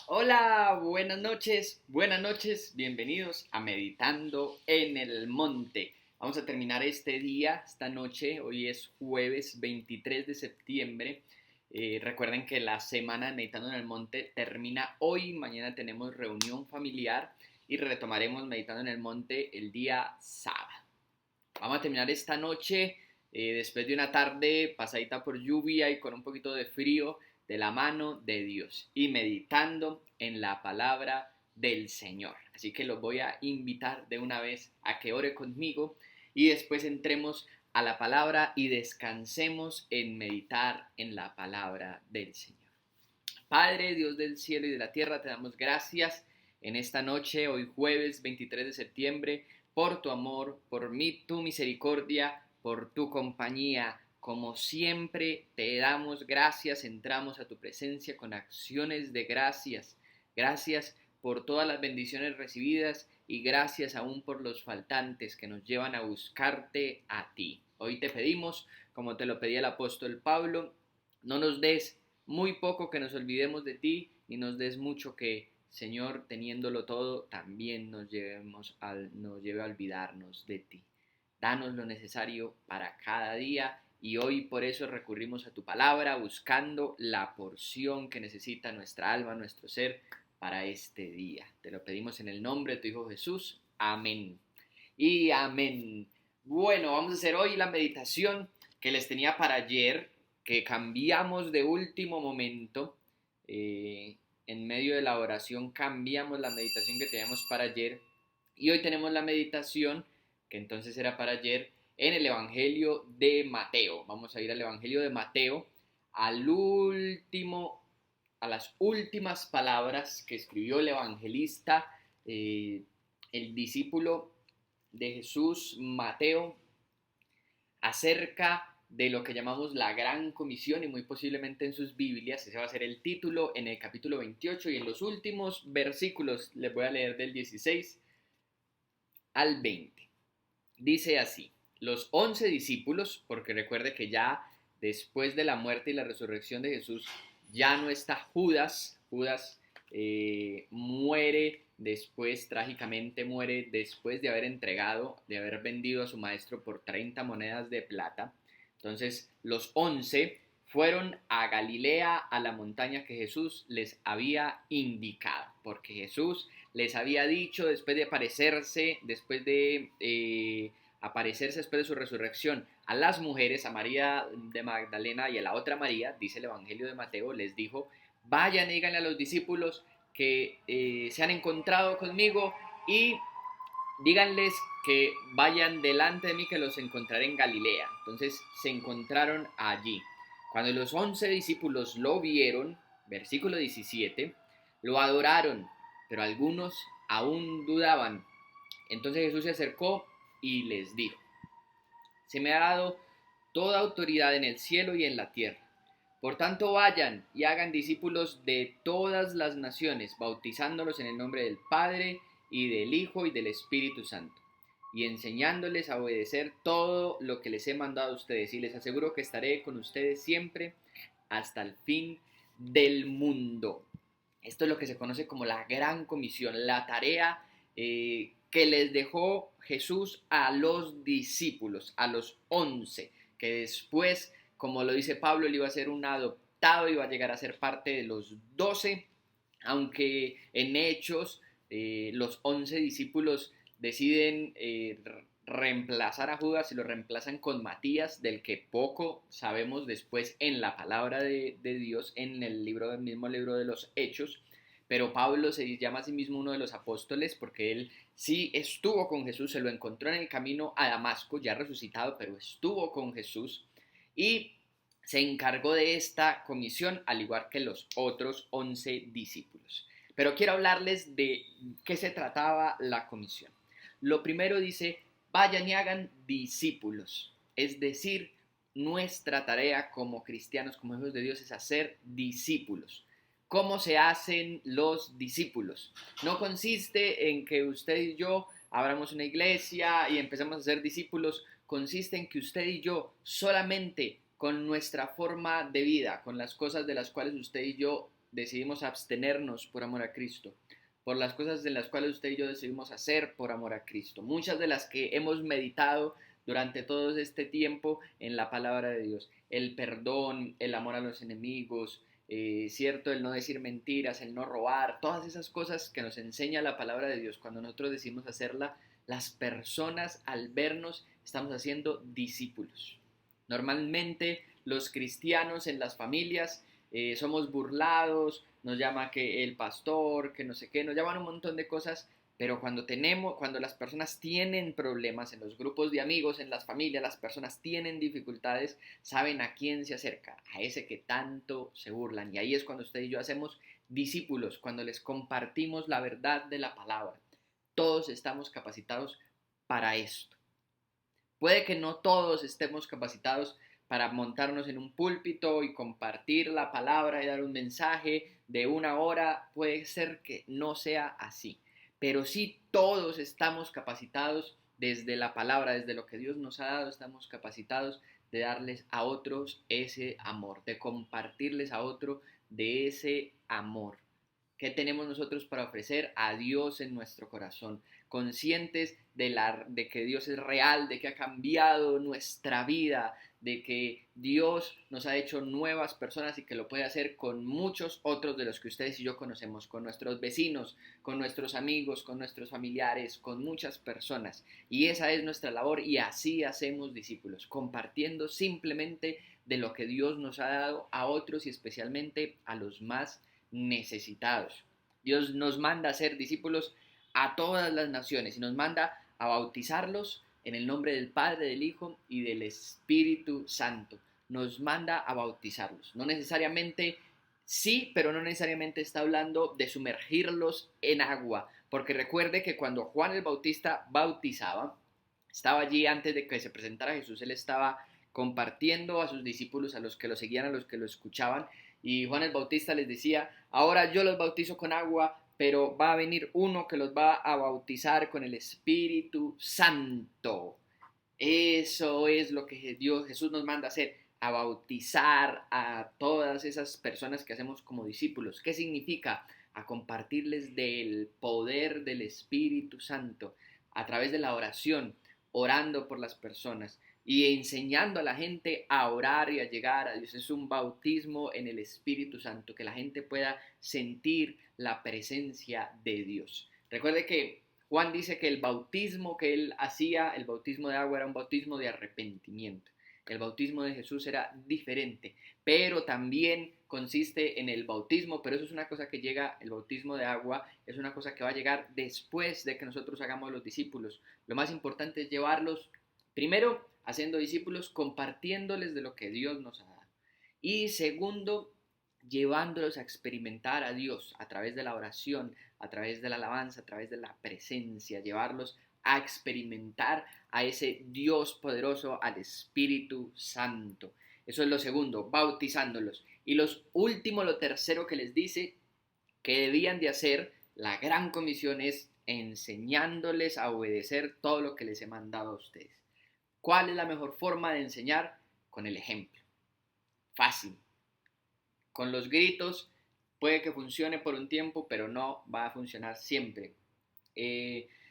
Hola, buenas noches, bienvenidos a Meditando en el Monte. Vamos a terminar este día, esta noche, hoy es jueves 23 de septiembre. Recuerden que la semana de Meditando en el Monte termina hoy, mañana tenemos reunión familiar y retomaremos Meditando en el Monte el día sábado. Vamos a terminar esta noche después de una tarde pasadita por lluvia y con un poquito de frío de la mano de Dios y meditando en la palabra del Señor. Así que los voy a invitar de una vez a que ore conmigo y después entremos a la palabra y descansemos en meditar en la palabra del Señor. Padre, Dios del cielo y de la tierra, te damos gracias en esta noche, hoy jueves 23 de septiembre, por tu amor, por tu misericordia, por tu compañía. Como siempre, te damos gracias, entramos a tu presencia con acciones de gracias. Gracias por todas las bendiciones recibidas y gracias aún por los faltantes que nos llevan a buscarte a ti. Hoy te pedimos, como te lo pedía el apóstol Pablo, no nos des muy poco que nos olvidemos de ti y nos des mucho que, Señor, teniéndolo todo, también nos lleve a olvidarnos de ti. Danos lo necesario para cada día y hoy por eso recurrimos a tu palabra buscando la porción que necesita nuestra alma, nuestro ser para este día. Te lo pedimos en el nombre de tu Hijo Jesús. Amén. Y amén. Bueno, vamos a hacer hoy la meditación que les tenía para ayer, que cambiamos de último momento. En medio de la oración cambiamos la meditación que teníamos para ayer y hoy tenemos la meditación que entonces era para ayer en el Evangelio de Mateo. Vamos a ir al Evangelio de Mateo, al último, a las últimas palabras que escribió el evangelista, el discípulo de Jesús, Mateo, acerca de lo que llamamos la Gran Comisión y muy posiblemente en sus Biblias, ese va a ser el título en el capítulo 28 y en los últimos versículos les voy a leer del 16 al 20. Dice así, los 11 discípulos, porque recuerde que ya después de la muerte y la resurrección de Jesús, ya no está Judas. Judas muere después, trágicamente muere después de haber entregado, de haber vendido a su maestro por 30 monedas de plata. Entonces los 11 fueron a Galilea, a la montaña que Jesús les había indicado, porque Jesús les había dicho después de aparecerse, después de su resurrección a las mujeres, a María de Magdalena y a la otra María, dice el Evangelio de Mateo, les dijo, vayan y díganle a los discípulos que se han encontrado conmigo y díganles que vayan delante de mí que los encontraré en Galilea. Entonces se encontraron allí. Cuando los 11 discípulos lo vieron, versículo 17, lo adoraron, pero algunos aún dudaban. Entonces Jesús se acercó y les dijo, se me ha dado toda autoridad en el cielo y en la tierra. Por tanto, vayan y hagan discípulos de todas las naciones, bautizándolos en el nombre del Padre y del Hijo y del Espíritu Santo, y enseñándoles a obedecer todo lo que les he mandado a ustedes. Y les aseguro que estaré con ustedes siempre hasta el fin del mundo. Esto es lo que se conoce como la Gran Comisión, la tarea que les dejó Jesús a los discípulos, a los 11, que después, como lo dice Pablo, él iba a ser un adoptado, iba a llegar a ser parte de los 12, aunque en Hechos los 11 discípulos deciden reemplazar a Judas y lo reemplazan con Matías, del que poco sabemos después en la palabra de Dios, en el mismo libro de los Hechos. Pero Pablo se llama a sí mismo uno de los apóstoles porque él sí estuvo con Jesús, se lo encontró en el camino a Damasco, ya resucitado, pero estuvo con Jesús y se encargó de esta comisión, al igual que los otros 11 discípulos. Pero quiero hablarles de qué se trataba la comisión. Lo primero dice, vayan y hagan discípulos, es decir, nuestra tarea como cristianos, como hijos de Dios, es hacer discípulos. ¿Cómo se hacen los discípulos? No consiste en que usted y yo abramos una iglesia y empezamos a ser discípulos, consiste en que usted y yo solamente con nuestra forma de vida, con las cosas de las cuales usted y yo decidimos abstenernos por amor a Cristo, por las cosas de las cuales usted y yo decidimos hacer por amor a Cristo, muchas de las que hemos meditado durante todo este tiempo en la palabra de Dios, el perdón, el amor a los enemigos, cierto, el no decir mentiras, el no robar, todas esas cosas que nos enseña la palabra de Dios, cuando nosotros decimos hacerla, las personas al vernos estamos haciendo discípulos. Normalmente los cristianos en las familias somos burlados, nos llama que el pastor, que no sé qué, nos llaman un montón de cosas, pero cuando las personas tienen problemas en los grupos de amigos, en las familias, las personas tienen dificultades, saben a quién se acerca, a ese que tanto se burlan. Y ahí es cuando usted y yo hacemos discípulos, cuando les compartimos la verdad de la palabra. Todos estamos capacitados para esto. Puede que no todos estemos capacitados para montarnos en un púlpito y compartir la palabra y dar un mensaje de 1 hora. Puede ser que no sea así, pero sí todos estamos capacitados desde la palabra, desde lo que Dios nos ha dado, estamos capacitados de darles a otros ese amor, de compartirles a otro de ese amor. ¿Qué tenemos nosotros para ofrecer a Dios en nuestro corazón? Conscientes de que Dios es real, de que ha cambiado nuestra vida, de que Dios nos ha hecho nuevas personas y que lo puede hacer con muchos otros de los que ustedes y yo conocemos, con nuestros vecinos, con nuestros amigos, con nuestros familiares, con muchas personas. Y esa es nuestra labor y así hacemos discípulos, compartiendo simplemente de lo que Dios nos ha dado a otros y especialmente a los más necesitados. Dios nos manda a ser discípulos a todas las naciones y nos manda a bautizarlos en el nombre del Padre, del Hijo y del Espíritu Santo. Nos manda a bautizarlos. No necesariamente, sí, pero no necesariamente está hablando de sumergirlos en agua, porque recuerde que cuando Juan el Bautista bautizaba, estaba allí antes de que se presentara Jesús, él estaba compartiendo a sus discípulos, a los que lo seguían, a los que lo escuchaban, y Juan el Bautista les decía, ahora yo los bautizo con agua, pero va a venir uno que los va a bautizar con el Espíritu Santo. Eso es lo que Jesús nos manda a hacer, a bautizar a todas esas personas que hacemos como discípulos. ¿Qué significa? A compartirles del poder del Espíritu Santo a través de la oración, orando por las personas y enseñando a la gente a orar y a llegar a Dios. Es un bautismo en el Espíritu Santo, que la gente pueda sentir la presencia de Dios. Recuerde que Juan dice que el bautismo que él hacía, el bautismo de agua, era un bautismo de arrepentimiento. El bautismo de Jesús era diferente, pero también consiste en el bautismo, pero eso es una cosa que llega, el bautismo de agua es una cosa que va a llegar después de que nosotros hagamos los discípulos. Lo más importante es llevarlos, primero, haciendo discípulos, compartiéndoles de lo que Dios nos ha dado. Y segundo, llevándolos a experimentar a Dios a través de la oración, a través de la alabanza, a través de la presencia, llevarlos a experimentar a ese Dios poderoso, al Espíritu Santo. Eso es lo segundo, bautizándolos. Y lo tercero que les dice que debían de hacer, la gran comisión es enseñándoles a obedecer todo lo que les he mandado a ustedes. ¿Cuál es la mejor forma de enseñar? Con el ejemplo. Fácil. Con los gritos puede que funcione por un tiempo, pero no va a funcionar siempre.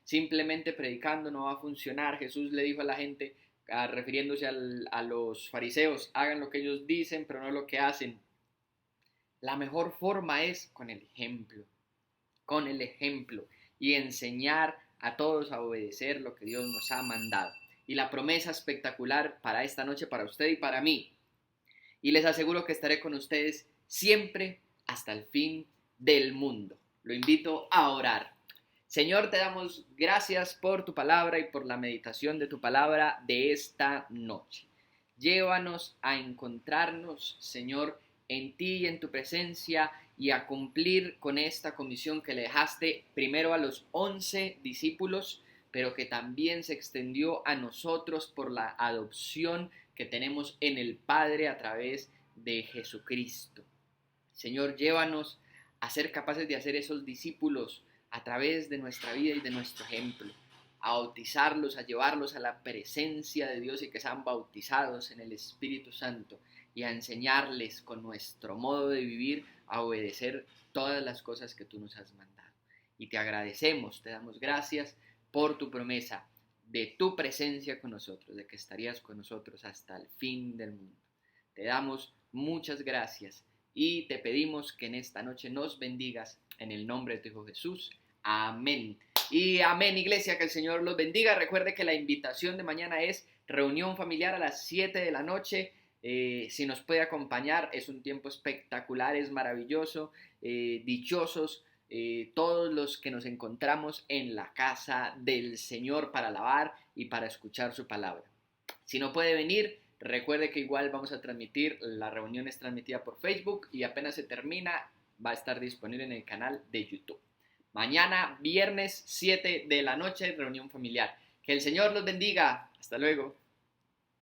Simplemente predicando no va a funcionar. Jesús le dijo a la gente, refiriéndose a los fariseos, hagan lo que ellos dicen, pero no lo que hacen. La mejor forma es con el ejemplo y enseñar a todos a obedecer lo que Dios nos ha mandado. Y la promesa espectacular para esta noche, para usted y para mí. Y les aseguro que estaré con ustedes siempre hasta el fin del mundo. Lo invito a orar. Señor, te damos gracias por tu palabra y por la meditación de tu palabra de esta noche. Llévanos a encontrarnos, Señor, en ti y en tu presencia y a cumplir con esta comisión que le dejaste primero a los 11 discípulos, pero que también se extendió a nosotros por la adopción que tenemos en el Padre a través de Jesucristo. Señor, llévanos a ser capaces de hacer esos discípulos a través de nuestra vida y de nuestro ejemplo, a bautizarlos, a llevarlos a la presencia de Dios y que sean bautizados en el Espíritu Santo y a enseñarles con nuestro modo de vivir a obedecer todas las cosas que tú nos has mandado. Y te agradecemos, te damos gracias por tu promesa de tu presencia con nosotros, de que estarías con nosotros hasta el fin del mundo. Te damos muchas gracias y te pedimos que en esta noche nos bendigas en el nombre de tu Hijo Jesús. Amén. Y amén, iglesia, que el Señor los bendiga. Recuerde que la invitación de mañana es reunión familiar a las 7 de la noche. Si nos puede acompañar, es un tiempo espectacular, es maravilloso, dichosos todos los que nos encontramos en la casa del Señor para alabar y para escuchar su palabra. Si no puede venir, recuerde que igual vamos a transmitir, la reunión es transmitida por Facebook y apenas se termina va a estar disponible en el canal de YouTube. Mañana, viernes 7 de la noche, reunión familiar. Que el Señor los bendiga. Hasta luego.